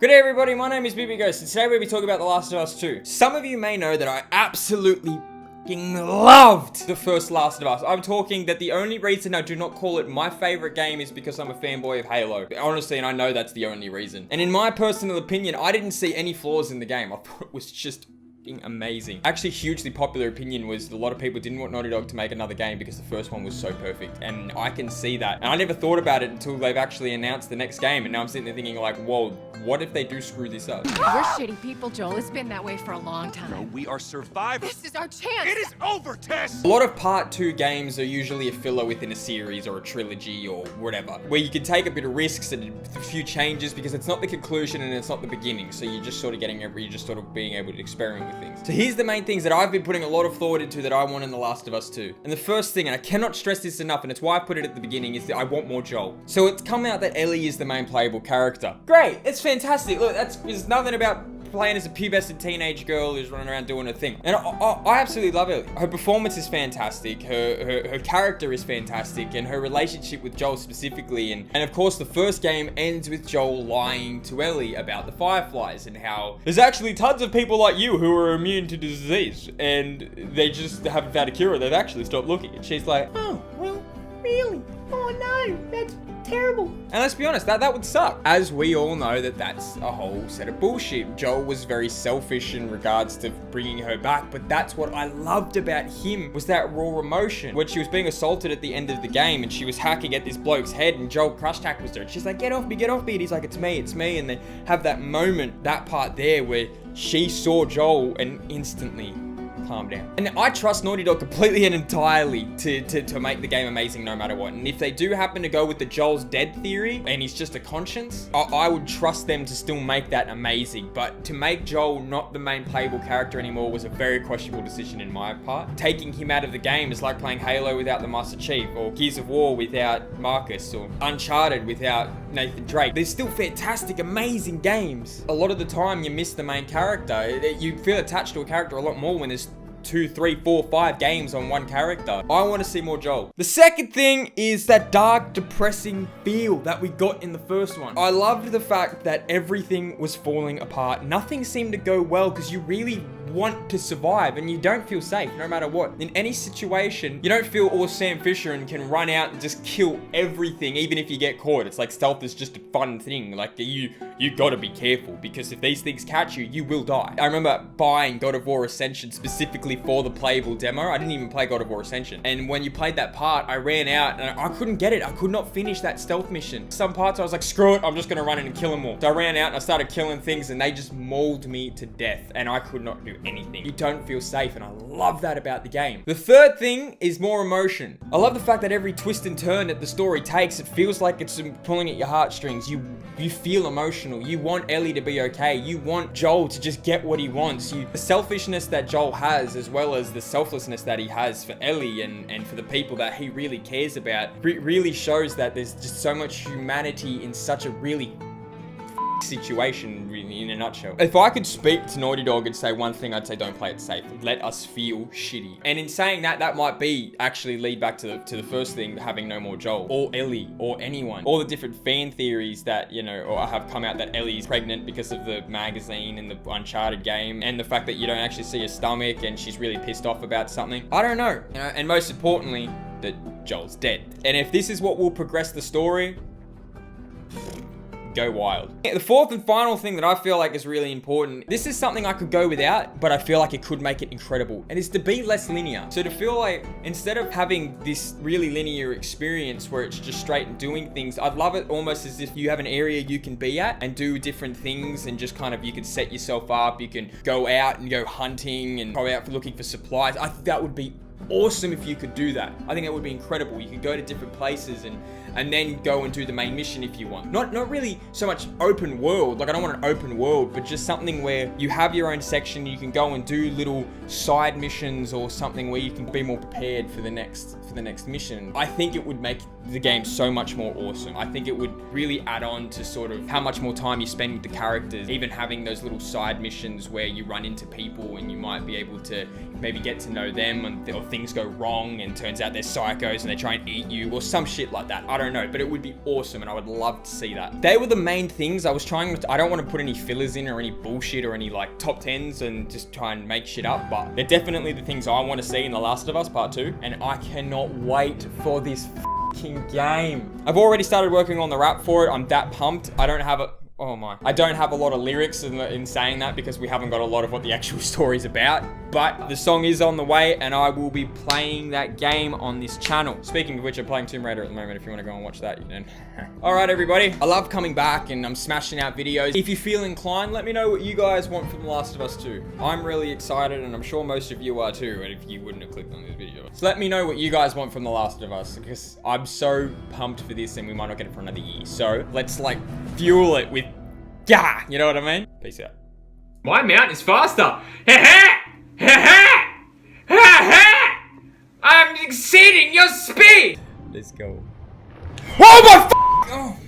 Good day everybody, my name is BB Ghost and today we'll be talking about The Last of Us 2. Some of you may know that I absolutely f***ing loved the first Last of Us. I'm talking that the only reason I do not call it my favorite game is because I'm a fanboy of Halo. Honestly, and I know that's the only reason. And in my personal opinion, I didn't see any flaws in the game. I thought it was just amazing. Actually, hugely popular opinion was a lot of people didn't want Naughty Dog to make another game because the first one was so perfect, and I can see that. And I never thought about it until they've actually announced the next game, and now I'm sitting there thinking like, whoa, what if they do screw this up? We're shitty people, Joel. It's been that way for a long time. No, we are survivors. This is our chance. It is over, Tess! A lot of part 2 games are usually a filler within a series or a trilogy or whatever, where you can take a bit of risks and a few changes because it's not the conclusion and it's not the beginning, so you're just sort of being able to experiment with things. So here's the main things that I've been putting a lot of thought into that I want in The Last of Us 2. And the first thing, and I cannot stress this enough, and it's why I put it at the beginning, is that I want more Joel. So it's come out that Ellie is the main playable character. Great, it's fantastic. Look, there's nothing about playing as a pubescent teenage girl who's running around doing her thing. And I absolutely love Ellie. Her performance is fantastic, her character is fantastic, and her relationship with Joel specifically. And of course, the first game ends with Joel lying to Ellie about the Fireflies and how there's actually tons of people like you who are immune to disease, and they just haven't found a cure. They've actually stopped looking. And she's like, oh, well, really? Oh no, that's terrible. And let's be honest, that would suck. As we all know that's a whole set of bullshit. Joel was very selfish in regards to bringing her back, but that's what I loved about him, was that raw emotion. When she was being assaulted at the end of the game and she was hacking at this bloke's head and Joel crush tackles her and she's like, get off me, and he's like, it's me. And they have that moment, that part there where she saw Joel and instantly calm down. And I trust Naughty Dog completely and entirely to make the game amazing no matter what. And if they do happen to go with the Joel's dead theory and he's just a conscience, I would trust them to still make that amazing. But to make Joel not the main playable character anymore was a very questionable decision in my part. Taking him out of the game is like playing Halo without the Master Chief, or Gears of War without Marcus, or Uncharted without Nathan Drake. They're still fantastic, amazing games. A lot of the time you miss the main character. You feel attached to a character a lot more when there's 2, 3, 4, 5 games on one character. I want to see more Joel. The second thing is that dark, depressing feel that we got in the first one. I loved the fact that everything was falling apart. Nothing seemed to go well because you really want to survive and you don't feel safe no matter what. In any situation, you don't feel all Sam Fisher and can run out and just kill everything even if you get caught. It's like stealth is just a fun thing. Like you gotta be careful because if these things catch you, you will die. I remember buying God of War Ascension specifically for the playable demo. I didn't even play God of War Ascension. And when you played that part, I ran out and I couldn't get it. I could not finish that stealth mission. Some parts I was like, screw it, I'm just gonna run in and kill them all. So I ran out and I started killing things and they just mauled me to death and I could not do anything. You don't feel safe and I love that about the game. The third thing is more emotion. I love the fact that every twist and turn that the story takes, it feels like it's pulling at your heartstrings. You feel emotional. You want Ellie to be okay. You want Joel to just get what he wants. The selfishness that Joel has, as well as the selflessness that he has for Ellie and for the people that he really cares about, really shows that there's just so much humanity in such a really situation in a nutshell. If I could speak to Naughty Dog and say one thing, I'd say don't play it safe. Let us feel shitty. And in saying that, that might be actually lead back to the first thing, having no more Joel or Ellie or anyone. All the different fan theories that, or have come out that Ellie's pregnant because of the magazine and the Uncharted game, and the fact that you don't actually see her stomach and she's really pissed off about something. I don't know. And most importantly, that Joel's dead. And if this is what will progress the story, go wild. The fourth and final thing that I feel like is really important, this is something I could go without, but I feel like it could make it incredible, and it's to be less linear. So to feel like, instead of having this really linear experience where it's just straight and doing things, I'd love it almost as if you have an area you can be at and do different things and just kind of, you can set yourself up, you can go out and go hunting and go out for looking for supplies. I think that would be awesome if you could do that. I think that would be incredible. You could go to different places and then go and do the main mission if you want. Not really so much open world, like I don't want an open world, but just something where you have your own section, you can go and do little side missions or something where you can be more prepared for the next mission. I think it would make the game so much more awesome. I think it would really add on to sort of how much more time you spend with the characters, even having those little side missions where you run into people and you might be able to maybe get to know them, or things go wrong and turns out they're psychos and they try and eat you or some shit like that. I don't know, but it would be awesome and I would love to see that. They were the main things I was trying to, I don't want to put any fillers in or any bullshit or any like top 10s and just try and make shit up, but they're definitely the things I want to see in The Last of Us Part 2, and I cannot wait for this fucking game. I've already started working on the rap for it. I'm that pumped. I don't have a, oh my. I don't have a lot of lyrics in saying that because we haven't got a lot of what the actual story's about. But the song is on the way and I will be playing that game on this channel. Speaking of which, I'm playing Tomb Raider at the moment. If you want to go and watch that, you can. Alright everybody, I love coming back and I'm smashing out videos. If you feel inclined, let me know what you guys want from The Last of Us 2. I'm really excited and I'm sure most of you are too, and if you wouldn't have clicked on this video. So let me know what you guys want from The Last of Us, because I'm so pumped for this and we might not get it for another year. So let's like fuel it with, yeah, you know what I mean? Peace out. My mount is faster. I'm exceeding your speed. Let's go. Oh my f***! Oh.